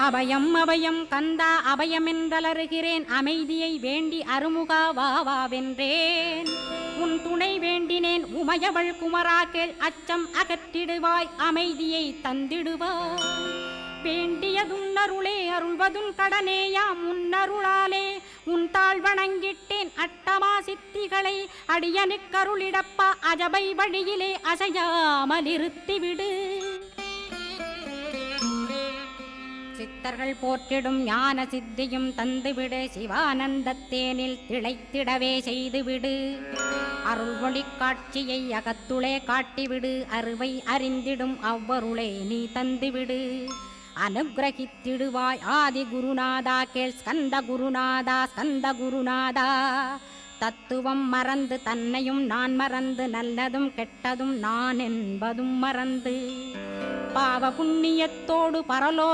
அபயம் அபயம் கந்தா அபயமென்றலறுகிறேன், அமைதியை வேண்டி அருமுகா வா வென்றேன். உன் துணை வேண்டினேன் உமையவள் குமரா கேள், அச்சம் அகற்றிடுவாய் அமைதியை தந்திடுவாய். வேண்டியதுன்னருளே அருள்வதும் கடனேயாம் உன்னருளாலே, உன் தாழ் வணங்கிட்டேன் அட்டமா சித்திகளை அடியனுக்கருளிடப்பா, அஜபை வழியிலே அசையாமல் இருத்திவிடு. சித்தர்கள் போற்றிடும் ஞான சித்தியும் தந்துவிடு, சிவானந்தத்தேனில் திளைத்திடவே செய்துவிடு. அருள் ஒளி காட்சியை அகத்துளே காட்டிவிடு, அருவை அறிந்திடும் அவ்வருளே நீ தந்துவிடு. அனுகிரகித்திடுவாய் ஆதி குருநாதா கேள், ஸ்கந்த குருநாதா ஸ்கந்த குருநாதா. தத்துவம் மறந்து தன்னையும் நான் மறந்து, நல்லதும் கெட்டதும் நான் என்பதும் மறந்து, பாவ புண்ணியத்தோடு பரலோ